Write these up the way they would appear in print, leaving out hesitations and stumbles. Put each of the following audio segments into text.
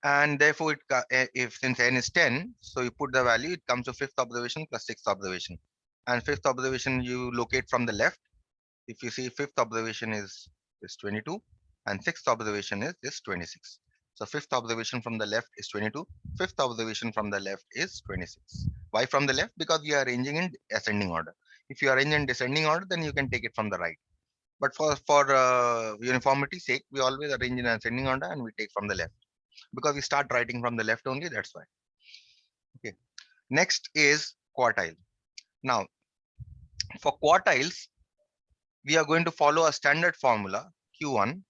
And therefore if since n is 10, so you put the value, it comes to fifth observation plus sixth observation, and fifth observation you locate from the left. If you see, fifth observation is 22 and sixth observation is 26. So fifth observation from the left is 22, fifth observation from the left is 26. Why from the left? Because we are arranging in ascending order. If you arrange in descending order, then you can take it from the right. But for uniformity sake, we always arrange in ascending order and we take from the left, because we start writing from the left only. That's why. Okay. Next is quartile. Now, for quartiles, we are going to follow a standard formula. Q1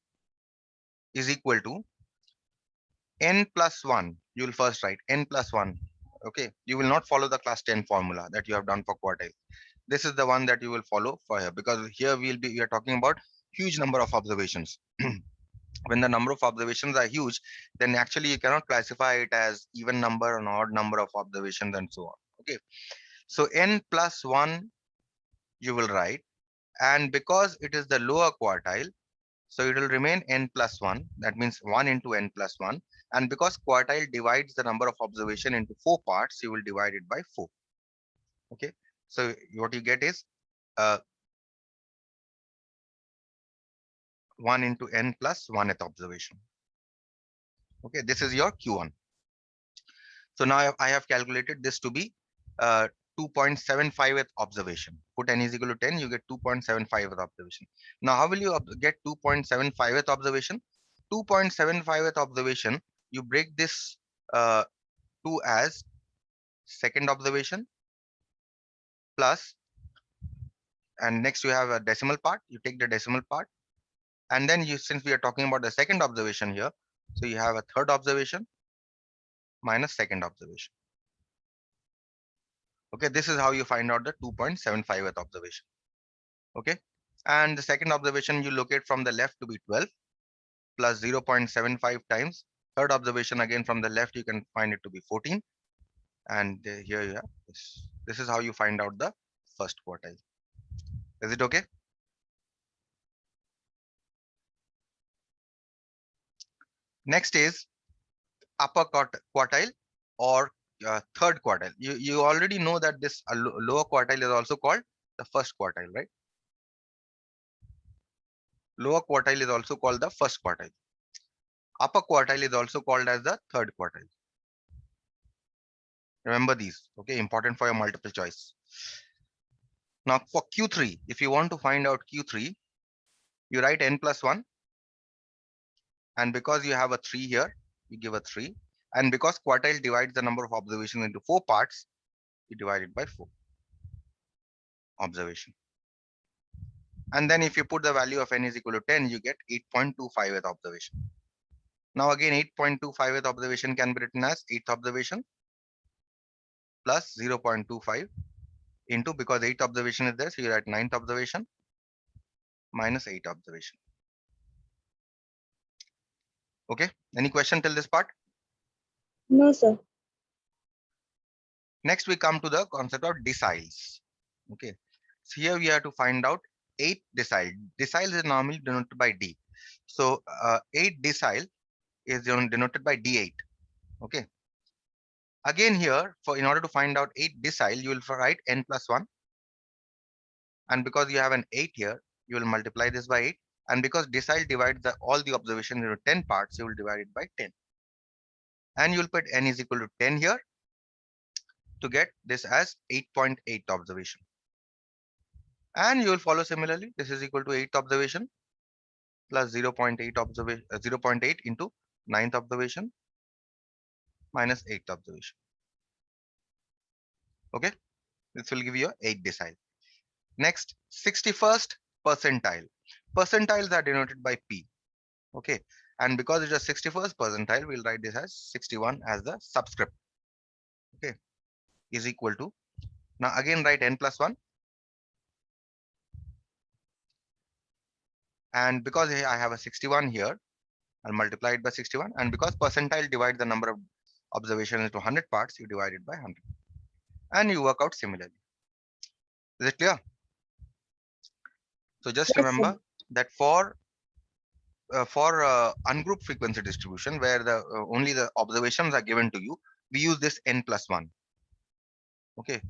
is equal to n plus 1. You will first write n plus 1. Okay. You will not follow the class 10 formula that you have done for quartile. This is the one that you will follow for here, because here we are talking about huge number of observations. When the number of observations are huge, then actually you cannot classify it as even number or odd number of observations and so on. Okay. So n plus 1 you will write, and because it is the lower quartile, so it will remain n plus 1. That means 1 into n plus 1. And because quartile divides the number of observation into 4 parts, you will divide it by 4. Okay. So what you get is 1 into n plus 1th observation. Okay. This is your Q1. So now I have calculated this to be 2.75th observation. Put n is equal to 10, you get 2.75th observation. Now, how will you get 2.75th observation? 2.75th observation, you break this 2 as second observation plus, and next you have a decimal part. You take the decimal part, and then since we are talking about the second observation here, so you have a third observation minus second observation. Okay, this is how you find out the 2.75th observation. Okay, and the second observation you locate from the left to be 12 plus 0.75 times third observation, again from the left you can find it to be 14, and here you have this. This is how you find out the first quartile. Is it okay? Next is upper quartile or third quartile. You already know that this lower quartile is also called the first quartile, right? Lower quartile is also called the first quartile. Upper quartile is also called as the third quartile. Remember these, okay? Important for your multiple choice. Now for Q3, if you want to find out Q3, you write n plus 1, and because you have a 3 here, you give a 3, and because quartile divides the number of observations into 4 parts, you divide it by 4 observation. And then if you put the value of n is equal to 10, you get 8.25th observation. Now again, 8.25th observation can be written as 8th observation plus 0.25 into, because 8th observation is there, so you write 9th observation minus 8th observation. Okay, any question till this part? No, sir. Next we come to the concept of deciles. Okay, so here we have to find out 8 decile. Decile is normally denoted by D. So 8 decile is denoted by D8. Okay. Again here, in order to find out 8 decile, you will write n plus 1. And because you have an 8 here, you will multiply this by 8. And because decile divides all the observations into 10 parts, you will divide it by 10. And you will put n is equal to 10 here to get this as 8.8 observation. And you will follow similarly. This is equal to 8th observation plus 0.8 observation, 0.8 into 9th observation minus 8th observation. Okay, this will give you 8 decile. Next, 61st percentile. Percentiles are denoted by P. Okay, and because it is 61st percentile, we'll write this as 61 as the subscript. Okay, is equal to, now again write n plus 1. And because I have a 61 here, I'll multiply it by 61. And because percentile divides the number of observations into 100 parts, you divide it by 100. And you work out similarly. Is it clear? So just Yes, sir. remember that for for ungrouped frequency distribution, where the only the observations are given to you, we use this n plus 1. Okay,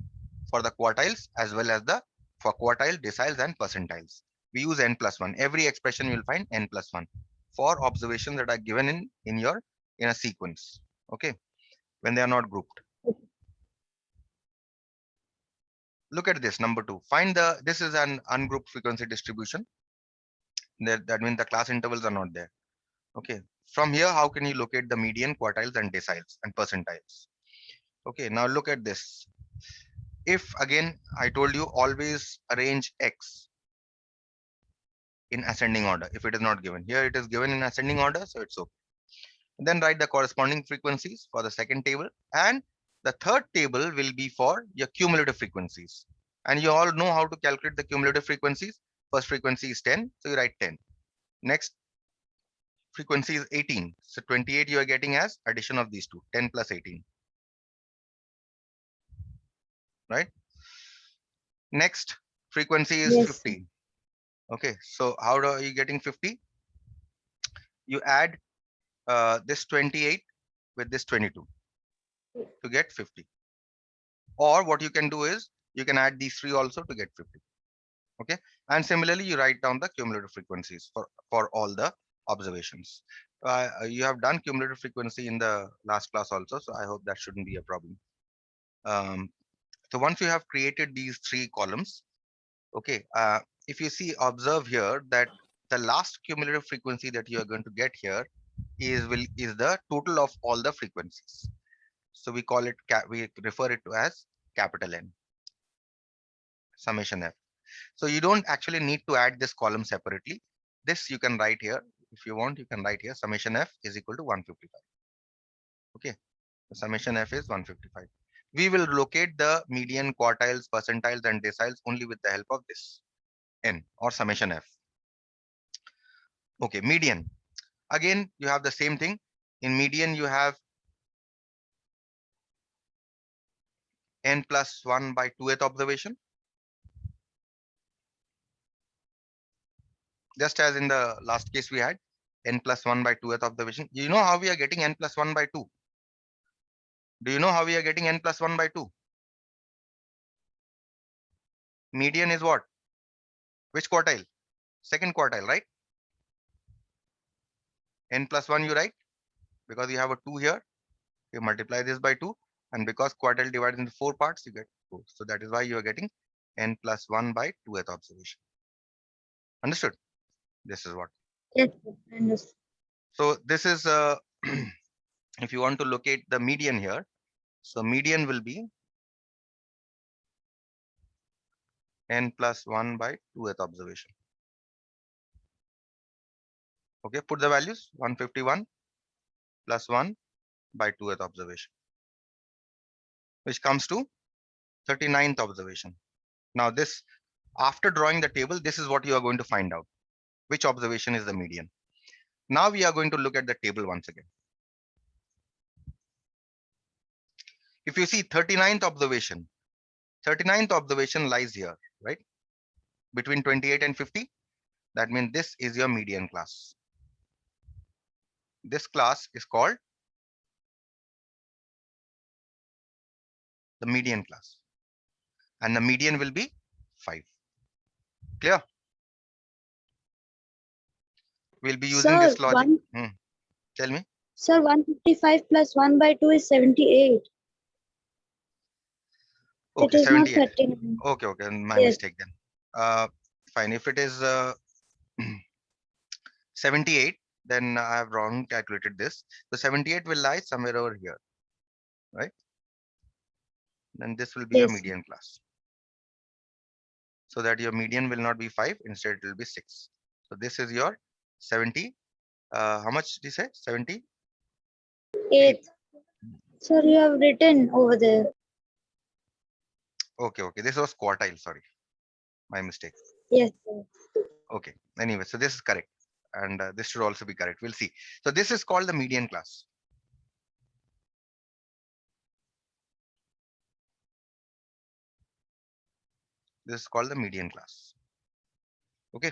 for the quartiles as well as the for quartile, deciles, and percentiles. We use n plus 1. Every expression you will find n plus 1 for observations that are given in a sequence. Okay, when they are not grouped. Look at this number 2. Find the this is an ungrouped frequency distribution. That means the class intervals are not there. Okay. From here, how can you locate the median, quartiles, and deciles and percentiles? Okay. Now look at this. If again, I told you always arrange X in ascending order. If it is not given here, it is given in ascending order, so it's okay. Then write the corresponding frequencies for the second table, and the third table will be for your cumulative frequencies. And you all know how to calculate the cumulative frequencies. First frequency is 10, so you write 10. Next frequency is 18. So 28 you are getting as addition of these two, 10 plus 18. Right? Next frequency is Yes, sir. 50. Okay, so how are you getting 50? You add this 28 with this 22 to get 50. Or what you can do is you can add these three also to get 50. Okay, and similarly you write down the cumulative frequencies for all the observations. You have done cumulative frequency in the last class also, so I hope that shouldn't be a problem. So once you have created these three columns, okay, if you see, observe here that the last cumulative frequency that you are going to get here is the total of all the frequencies. So we call it we refer it to as capital N, summation F. So you don't actually need to add this column separately. This you can write here. If you want, you can write here summation F is equal to 155. Okay, the summation F is 155. We will locate the median, quartiles, percentiles, and deciles only with the help of this N or summation F. Okay, median. Again, you have the same thing. In median, you have N plus 1 by 2th observation. Just as in the last case we had N plus 1 by 2th observation. You know how we are getting N plus 1 by 2? Do you know how we are getting N plus 1 by 2? Median is what? Which quartile? Second quartile, right? N plus 1 you write because you have a 2 here. You multiply this by 2, and because quartile divided into 4 parts, you get 4. So that is why you are getting N plus 1 by 2th observation. Understood? This is what. Yes, sir. I understand. So this is if you want to locate the median here, so median will be N plus 1 by 2th observation. Okay, put the values 151 plus 1 by 2th observation, which comes to 39th observation. Now this, after drawing the table, this is what you are going to find out. Which observation is the median? Now we are going to look at the table once again. If you see 39th observation lies here, right? Between 28 and 50. That means this is your median class. This class is called the median class. And the median will be 5. Clear? We'll be using Sir, this logic. Tell me. Sir, 155 plus 1 by 2 is 78. It Okay, is not 78. 39. Okay, my Yes. mistake then. Fine. If it is 78, then I have wrong calculated this. So 78 will lie somewhere over here, right? Then this will be your Yes. median class. So that your median will not be 5, instead it will be 6. So this is your 70. How much did you say? 78. 8. Sir, you have written over there. Okay. This was quartile. Sorry, my mistake. Yes, sir. Okay. Anyway, so this is correct. And this should also be correct. We'll see. So this is called the median class. This is called the median class. Okay.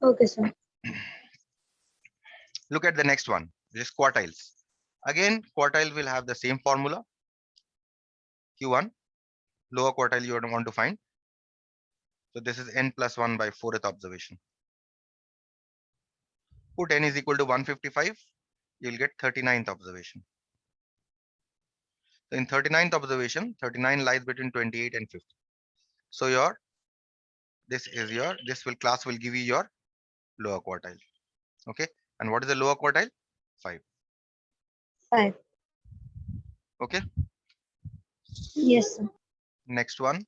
Okay, sir. Look at the next one, which is quartiles. Again, quartile will have the same formula. Q1, lower quartile you want to find. So this is n plus 1 by 4th observation. Put n is equal to 155, you'll get 39th observation. So in 39th observation, 39 lies between 28 and 50. So this class will give you your lower quartile. Okay. And what is the lower quartile? 5. 5. Okay. Yes, sir. Next one.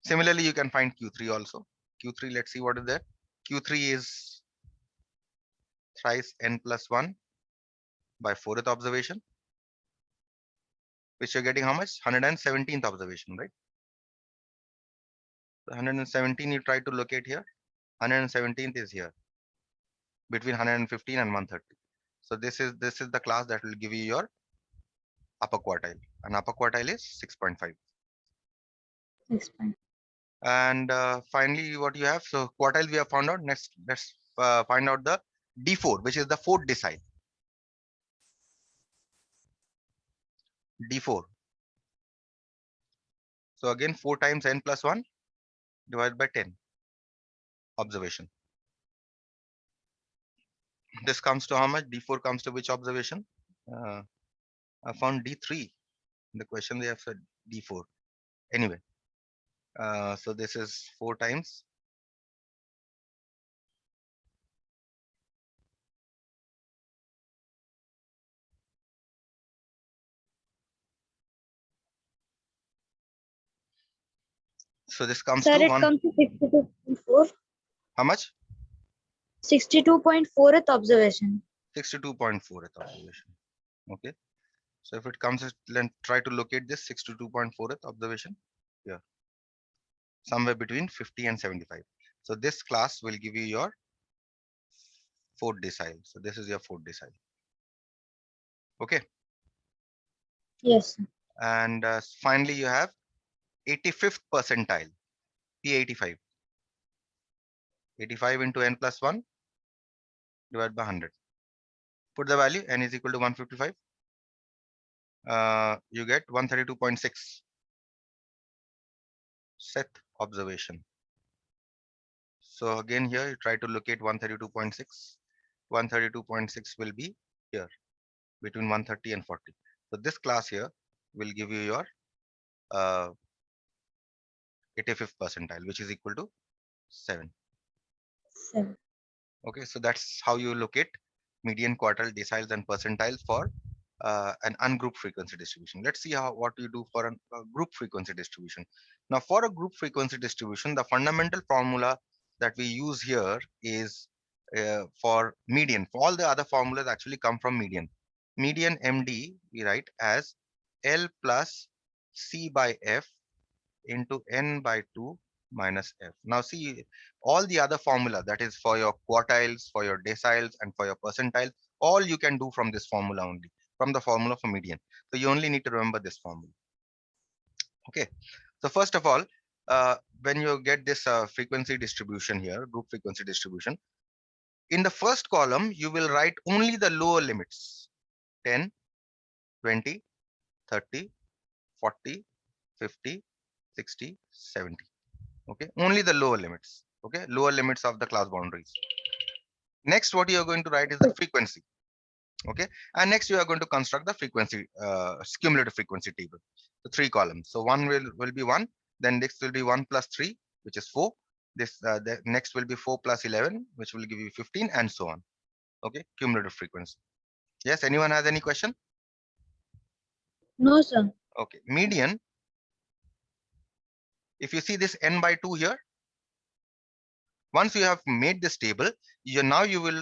Similarly, you can find Q3 also. Q3, let's see what is there. Q3 is thrice n plus 1 by 4th observation, which you're getting how much? 117th observation, right? So 117 you try to locate here. 117th is here between 115 and 130. So this is the class that will give you your upper quartile, and upper quartile is 6.5. Explain. And finally, what you have, so quartile we have found out. Next, let's find out the D4, which is the fourth decile. D4. So again, 4 times n plus 1 divided by 10 observation. This comes to how much? D4 comes to which observation? I found D3. In the question they have said D4. Anyway, so this is 4 times. So this comes Sir, to it 1. comes to 62.4. How much? 62.4th observation. 62.4th observation. Okay. So if it comes, then try to locate this 62.4th observation here, somewhere between 50 and 75. So this class will give you your fourth decile. So this is your fourth decile. Okay. Yes, sir. And finally, you have 85th percentile, P85. 85 into n plus 1 divided by 100. Put the value, n is equal to 155. You get 132.6 set observation. So again here you try to locate 132.6. 132.6 will be here between 130 and 40. So this class here will give you your 85th percentile, which is equal to 7. 7. Okay, so that's how you locate median, quartile, deciles, and percentiles for an ungrouped frequency distribution. Let's see what you do for a group frequency distribution. Now, for a group frequency distribution, the fundamental formula that we use here is for median. For all the other formulas actually come from median. Median MD we write as L plus C by F into N by 2 minus F. Now see, all the other formula, that is for your quartiles, for your deciles, and for your percentiles, all you can do from this formula only, from the formula for median. So you only need to remember this formula. Okay. So first of all, when you get this frequency distribution here, group frequency distribution, in the first column, you will write only the lower limits: 10, 20, 30, 40, 50, 60, 70. Okay, only the lower limits. Okay, lower limits of the class boundaries. Next, what you are going to write is the frequency. Okay, and next you are going to construct the frequency cumulative frequency table. So 3 columns. So one will be 1, then next will be 1 plus 3, which is 4. This the next will be 4 plus 11, which will give you 15, and so on. Okay, cumulative frequency. Yes, anyone has any question? No, sir. Okay, median. If you see this n by 2 here, once you have made this table, you will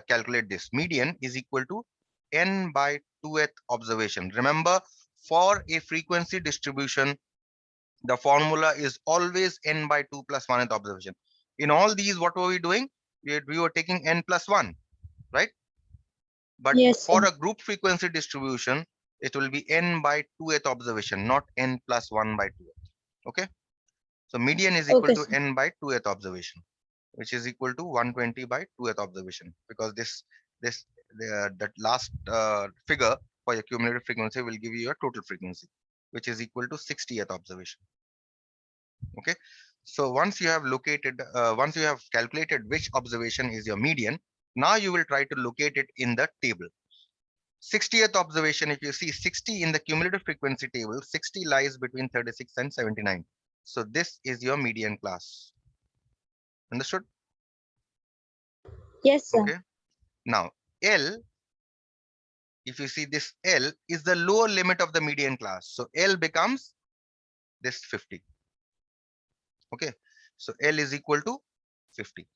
calculate this. Median is equal to n by 2th observation. Remember, for a frequency distribution, the formula is always n by 2 plus 1th observation. In all these, what were we doing? We were taking n plus 1, right? But Yes, for sir. a group frequency distribution, it will be n by 2th observation, not n plus 1 by 2th. Okay. So median is equal Okay, to sir. n by 2th observation. which is equal to 120 by 2th observation, because that last figure for your cumulative frequency will give you a total frequency, which is equal to 60th observation. Okay, so once you have calculated which observation is your median, now you will try to locate it in the table. 60th observation, if you see 60 in the cumulative frequency table, 60 lies between 36 and 79. So this is your median class. Understood? Yes, sir. Okay. Now, L, if you see this L is the lower limit of the median class. So L becomes this 50. Okay. So L is equal to 50.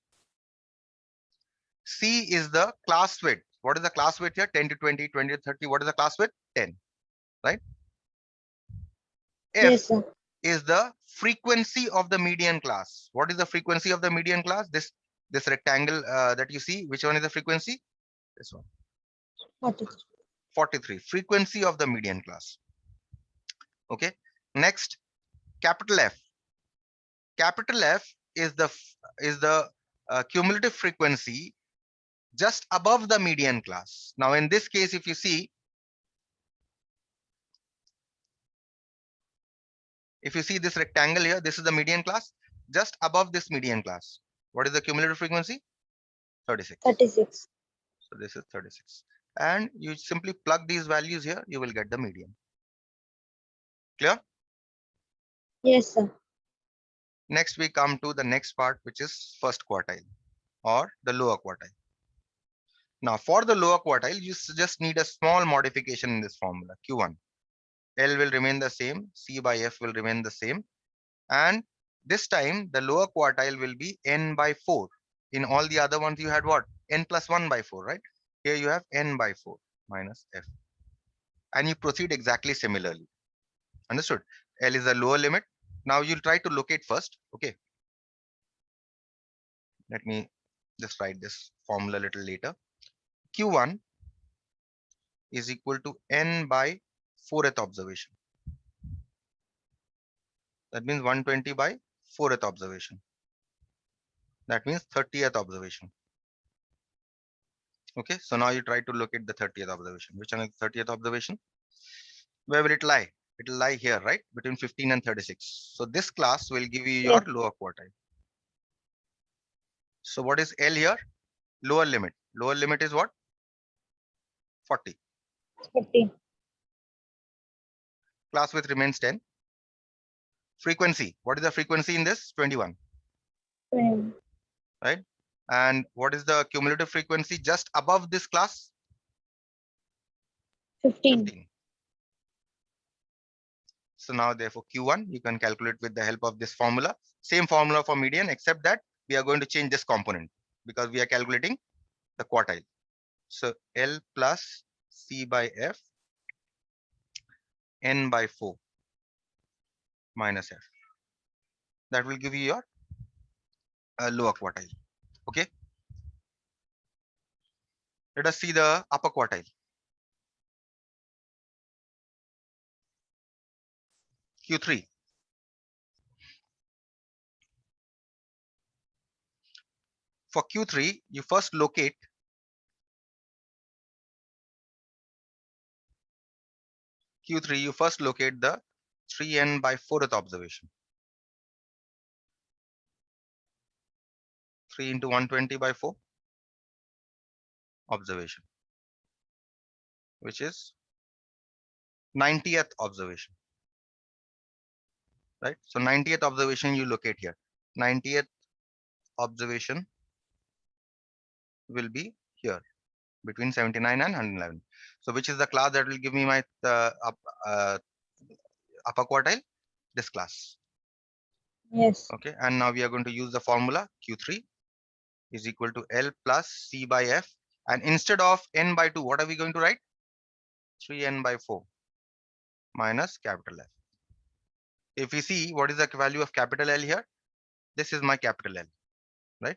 C is the class width. What is the class width here? 10 to 20, 20 to 30. What is the class width? 10, right? F Yes, sir. is the frequency of the median class. What is the frequency of the median class? This rectangle that you see, which one is the frequency? This one. 43. 43. Frequency of the median class. Okay. Next, capital F. Capital F is the cumulative frequency just above the median class. Now, in this case, if you see this rectangle here, this is the median class. Just above this median class, what is the cumulative frequency? 36. 36. So this is 36. And you simply plug these values here, you will get the median. Clear? Yes, sir. Next, we come to the next part, which is first quartile or the lower quartile. Now, for the lower quartile, you just need a small modification in this formula, Q1. L will remain the same, C by F will remain the same. And this time, the lower quartile will be N by 4. In all the other ones, you had what? N plus 1 by 4, right? Here you have N by 4 minus F. And you proceed exactly similarly. Understood? L is the lower limit. Now you'll try to locate first. Okay. Let me just write this formula a little later. Q1 is equal to N by 4th observation. That means 120 by 4th observation. That means 30th observation. Okay. So now you try to locate the 30th observation. Which one is the 30th observation? Where will it lie? It will lie here, right? Between 15 and 36. So this class will give you your Yes. lower quartile. So what is L here? Lower limit. Lower limit is what? 40. 50. Class width remains 10. Frequency. What is the frequency in this? 21. 20. Right? And what is the cumulative frequency just above this class? 15. 15. So now therefore Q1 you can calculate with the help of this formula. Same formula for median, except that we are going to change this component because we are calculating the quartile. So L plus C by F N by 4 minus F. That will give you your lower quartile. Okay. Let us see the upper quartile. Q3. For Q3, you first locate Q3, you first locate the 3n by 4th observation. 3 into 120 by 4 observation, which is 90th observation. Right? So 90th observation you locate here. 90th observation will be here between 79 and 111. So which is the class that will give me my upper quartile? This class. Yes. Okay. And now we are going to use the formula Q3 is equal to L plus C by F. And instead of N by 2, what are we going to write? 3n by 4 minus capital F. If we see what is the value of capital L here, this is my capital L, right?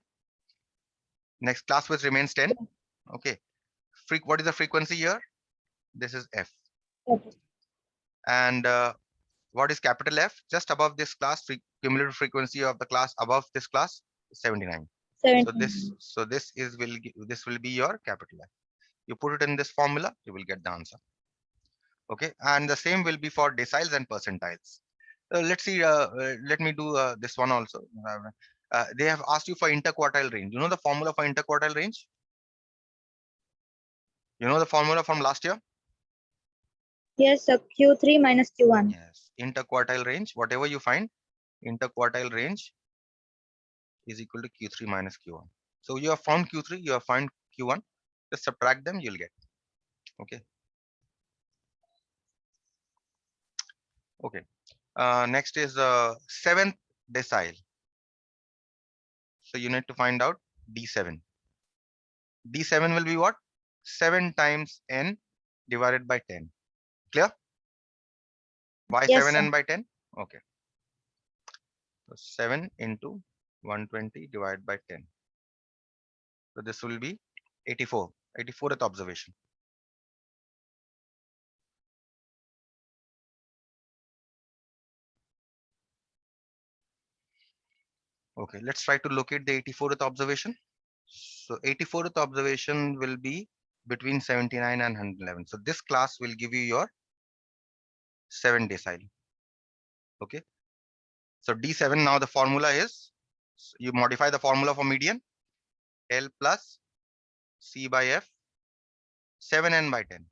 Next, class width remains 10. Okay. What is the frequency here? This is F. Okay. And what is capital F? Just above this class, cumulative frequency of the class above this class is 79. 79. So this is this will be your capital F. You put it in this formula, you will get the answer. Okay, and the same will be for deciles and percentiles. Let's see. Let me do this one also. They have asked you for interquartile range. You know the formula for interquartile range? You know the formula from last year? Yes, Q3 minus Q1. Yes. Interquartile range, whatever you find, interquartile range is equal to Q3 minus Q1. So you have found Q3, you have found Q1. Just subtract them, you'll get. Okay. Okay. Next is seventh decile. So you need to find out D7. D7 will be what? 7 times n divided by 10. Clear? Why Yes, 7 sir. n by 10? Okay. So 7 into 120 divided by 10. So this will be 84. 84th observation. Okay, let's try to locate the 84th observation. So 84th observation will be between 79 and 111. So this class will give you your 7 decile. Okay. So D7, now the formula is, you modify the formula for median, L plus C by F, 7n by 10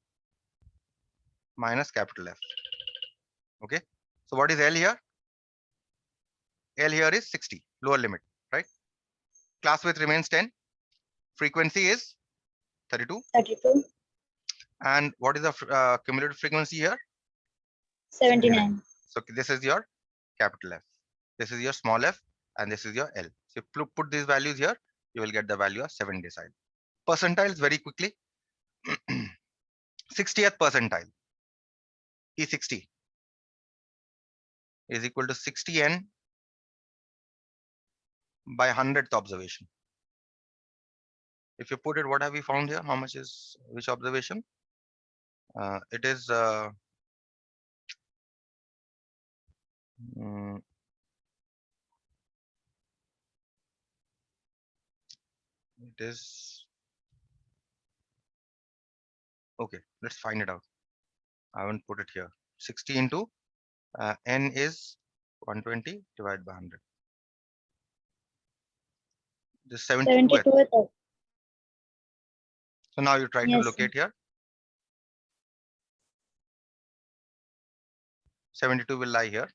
minus capital F. Okay. So what is L here? L here is 60, lower limit, right? Class width remains 10. Frequency is 32. 32. And what is the cumulative frequency here? 79. So this is your capital F. This is your small f, and this is your L. So if you put these values here, you will get the value of 7 decile. Percentiles very quickly. 60th percentile, E60 is equal to 60n by 100th observation. If you put it, what have we found here? How much is which observation? It is mm, it is okay. Let's find it out. I haven't put it here. 60 into n is 120 divided by 100. This 72th. 72. So now you try to Yes, sir. locate here. 72 will lie here.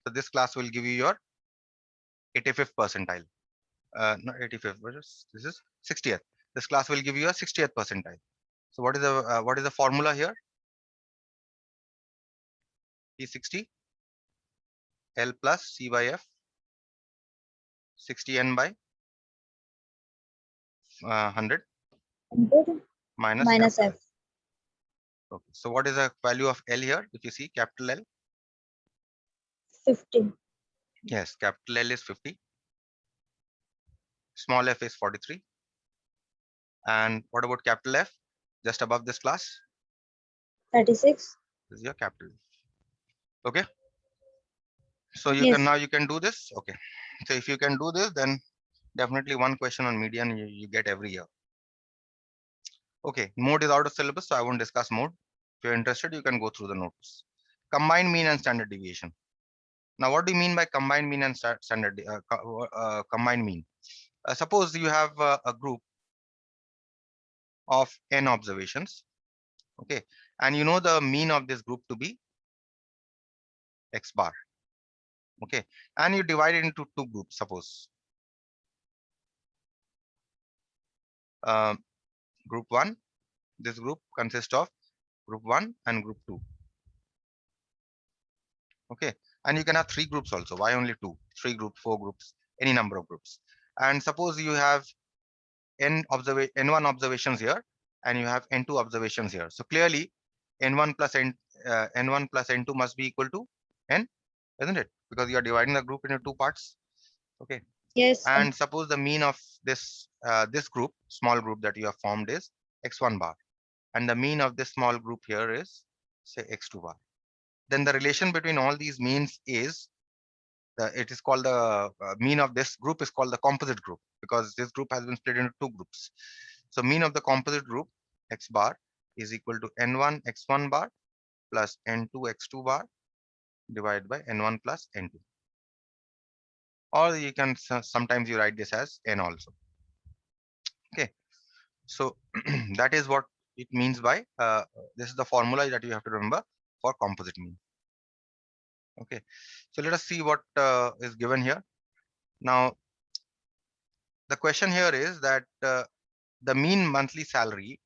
So this class will give you your 85th percentile. Not 85th, but this is 60th. This class will give you a 60th percentile. So what is the formula here? P60 L plus C by F 60n by 100 100 minus minus capital F. L. Okay. So what is the value of L here? If you see capital L, 50. yes, capital L is 50. Small f is 43. And what about capital F? Just above this class, 36. this is your capital. Okay. So you can Yes. now you can do this. Okay. So if you can do this, then definitely one question on median you get every year. Okay, mode is out of syllabus, so I won't discuss mode. If you're interested, you can go through the notes. Combined mean and standard deviation. Now, what do you mean by combined mean and standard combined mean? Suppose you have a group of n observations, okay, and you know the mean of this group to be x bar, okay, and you divide it into two groups. Suppose group one, this group consists of group one and group two, okay, and you can have three groups also. Why only two? Three groups, four groups, any number of groups. And suppose you have n1 observations here, and you have n2 observations here. So clearly, n1 plus n1 plus n2 must be equal to n, isn't it? Because you are dividing the group into two parts. Okay. Yes, sir. And suppose the mean of this group, small group that you have formed, is x1 bar, and the mean of this small group here is say x2 bar. Then the relation between all these means is It is called the mean of this group is called the composite group, because this group has been split into two groups. So mean of the composite group x bar is equal to n1 x1 bar plus n2 x2 bar divided by n1 plus n2. Or you can sometimes you write this as n also. Okay, so that is what it means by this is the formula that you have to remember for composite mean. Okay, so let us see what is given here. Now the question here is that the mean monthly salary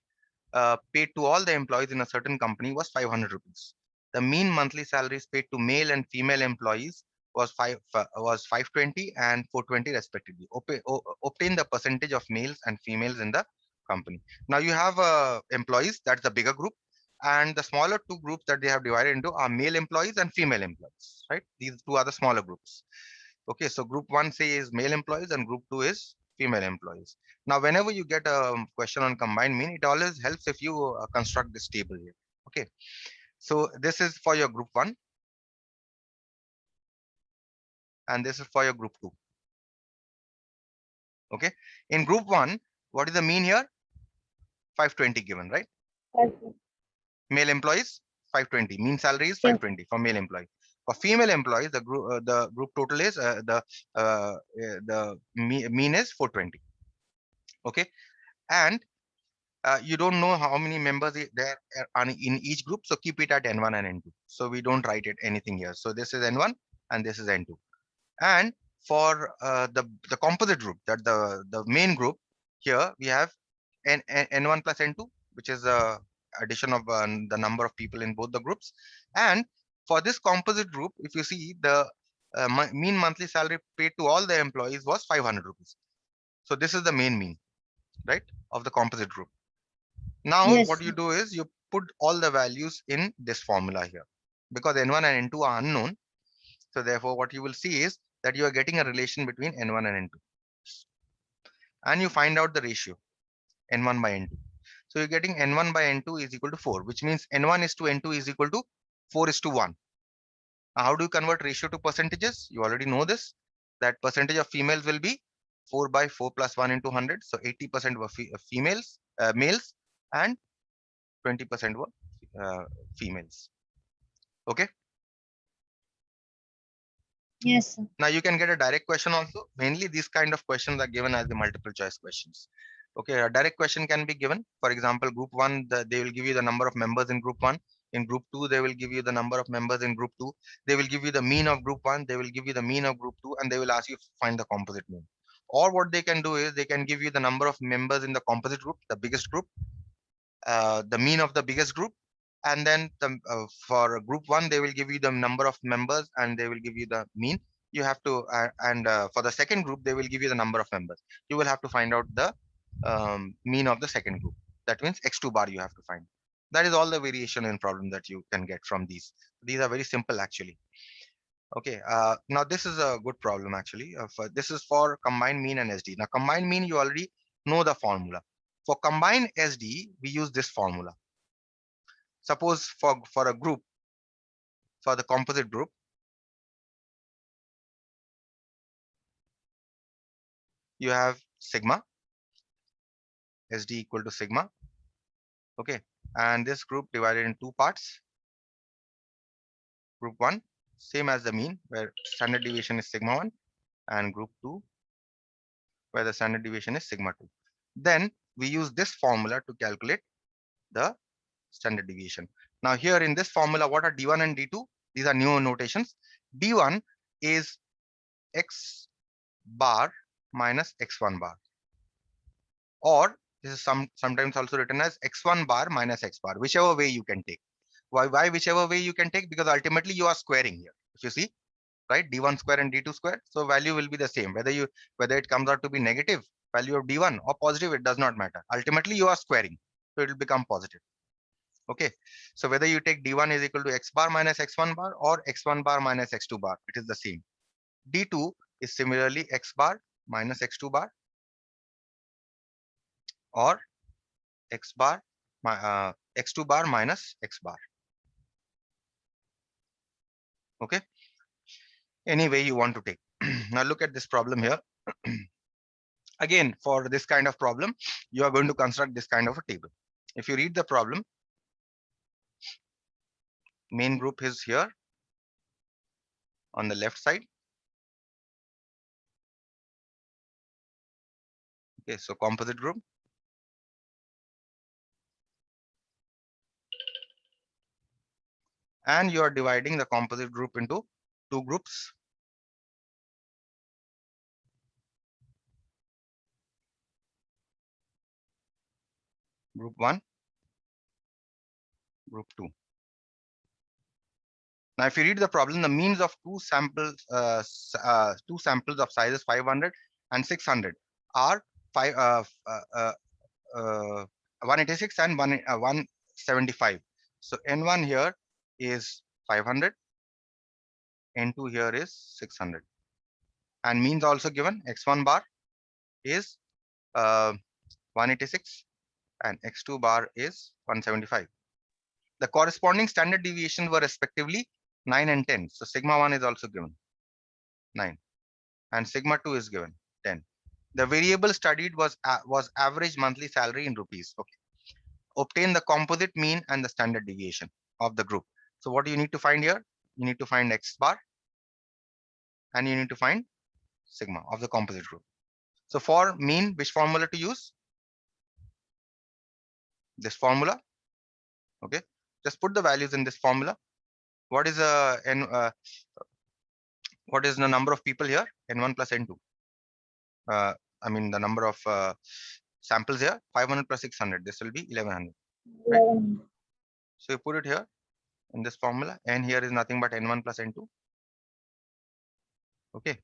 paid to all the employees in a certain company was 500 rupees. The mean monthly salaries paid to male and female employees was 520 and 420 respectively. Obtain the percentage of males and females in the company. Now you have employees, that's the bigger group, and the smaller two groups that they have divided into are male employees and female employees, right? These two are the smaller groups. Okay, so group one say is male employees and group two is female employees. Now, whenever you get a question on combined mean, it always helps if you construct this table here. Okay, so this is for your group one, and this is for your group two. Okay, in group one, what is the mean here? 520 given, right? Okay. Male employees 520. Mean salary is Yes. 520 for male employees. For female employees, the group total is mean is 420. Okay, and you don't know how many members there are in each group, so keep it at n1 and n2. So we don't write it anything here. So this is n1 and this is n2. And for the composite group, that the main group, here we have n1 plus n2, which is a addition of the number of people in both the groups. And for this composite group, if you see the mean monthly salary paid to all the employees was 500 rupees. So this is the main mean, right, of the composite group. Now, Yes. what you do is you put all the values in this formula here, because n1 and n2 are unknown. So therefore, what you will see is that you are getting a relation between n1 and n2, and you find out the ratio n1 by n2. So you're getting n1 by n2 is equal to 4, which means n1 is to n2 is equal to 4 is to 1. Now, how do you convert ratio to percentages? You already know this, that percentage of females will be 4 by 4 plus 1 into 100. So 80% were females, males, and 20% were females. Okay. Yes, sir. Now you can get a direct question also. Mainly these kind of questions are given as the multiple choice questions. Okay, a direct question can be given. For example, group one, they will give you the number of members in group one. In group two, they will give you the number of members in group two. They will give you the mean of group one. They will give you the mean of group two, and they will ask you to find the composite mean. Or what they can do is they can give you the number of members in the composite group, the biggest group, the mean of the biggest group, and then for group one they will give you the number of members and they will give you the mean. You have to and for the second group they will give you the number of members. You will have to find out the mean of the second group. That means x2 bar you have to find. That is all the variation in problem that you can get from these are very simple actually. Okay, now this is a good problem actually. This is for combined mean and SD. Now combined mean you already know the formula. For combined SD we use this formula. Suppose for a group, for the composite group, you have sigma SD equal to sigma. Okay, and this group divided in two parts. Group one, same as the mean, where standard deviation is sigma 1, and group 2, where the standard deviation is sigma 2. Then we use this formula to calculate the standard deviation. Now here in this formula, what are D1 and D2? These are new notations. D1 is x bar minus x1 bar, or this is sometimes also written as x1 bar minus x bar, whichever way you can take. Why whichever way you can take? Because ultimately you are squaring here. If you see, right, d1 square and d2 square, so value will be the same whether it comes out to be negative value of d1 or positive, it does not matter. Ultimately you are squaring, so it will become positive. Okay, so whether you take d1 is equal to x bar minus x1 bar or x1 bar minus x2 bar, it is the same. d2 is similarly x bar minus x2 bar, or x bar x2 bar minus x bar. Okay, any way you want to take. Now look at this problem here. Again, for this kind of problem, you are going to construct this kind of a table. If you read the problem, main group is here on the left side. Okay, so composite group. And you are dividing the composite group into two groups. Group 1, group 2. Now, if you read the problem, the means of two samples of sizes 500 and 600 are 186 and 175. So N1 here is 500, N2 here is 600, and means also given. X1 bar is 186 and X2 bar is 175. The corresponding standard deviation were respectively 9 and 10. So sigma 1 is also given 9 and sigma 2 is given 10. The variable studied was average monthly salary in rupees. Okay. Obtain the composite mean and the standard deviation of the group. So what do you need to find here? You need to find X bar and you need to find sigma of the composite group. So for mean, which formula to use? This formula. Okay. Just put the values in this formula. What is what is the number of people here? N1 plus N2. I mean the number of samples here, 500 plus 600. This will be 1100. Right? 11. So you put it here in this formula. N here is nothing but N1 plus N2. Okay.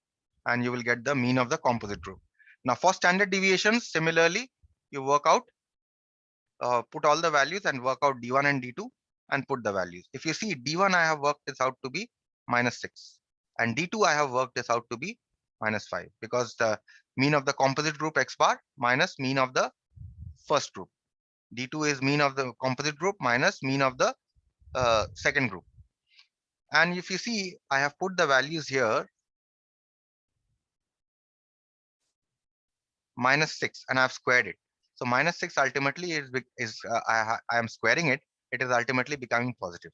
And you will get the mean of the composite group. Now for standard deviations, similarly, you work out, put all the values and work out D1 and D2 and put the values. If you see D1, I have worked this out to be -6 and D2, I have worked this out to be -5 because the mean of the composite group X bar minus mean of the first group. D2 is mean of the composite group minus mean of the second group. And if you see, I have put the values here -6 and I have squared it. So -6 ultimately I am squaring it. It is ultimately becoming positive.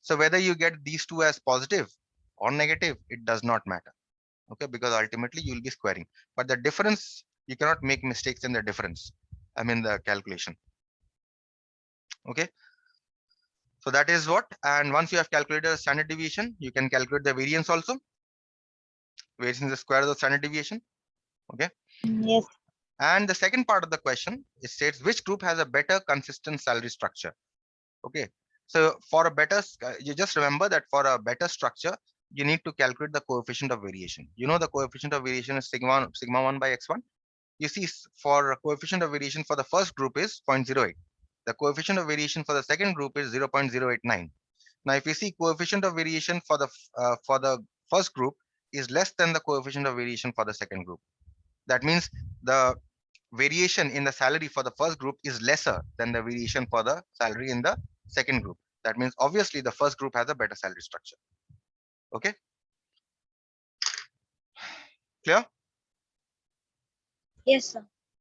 So whether you get these two as positive or negative, it does not matter. Okay, because ultimately you will be squaring. But the difference, you cannot make mistakes in the difference. I mean the calculation. Okay. So that is what. And once you have calculated the standard deviation, you can calculate the variance also. Variance is the square of the standard deviation. Okay. Yes. And the second part of the question, it states which group has a better consistent salary structure. Okay. So for a better, you just remember that for a better structure, you need to calculate the coefficient of variation. You know the coefficient of variation is sigma 1 by x1. You see, for a coefficient of variation for the first group is 0.08. The coefficient of variation for the second group is 0.089. Now, if you see coefficient of variation for the first group is less than the coefficient of variation for the second group. That means the variation in the salary for the first group is lesser than the variation for the salary in the second group. That means obviously the first group has a better salary structure. Okay. Clear? Yes, sir.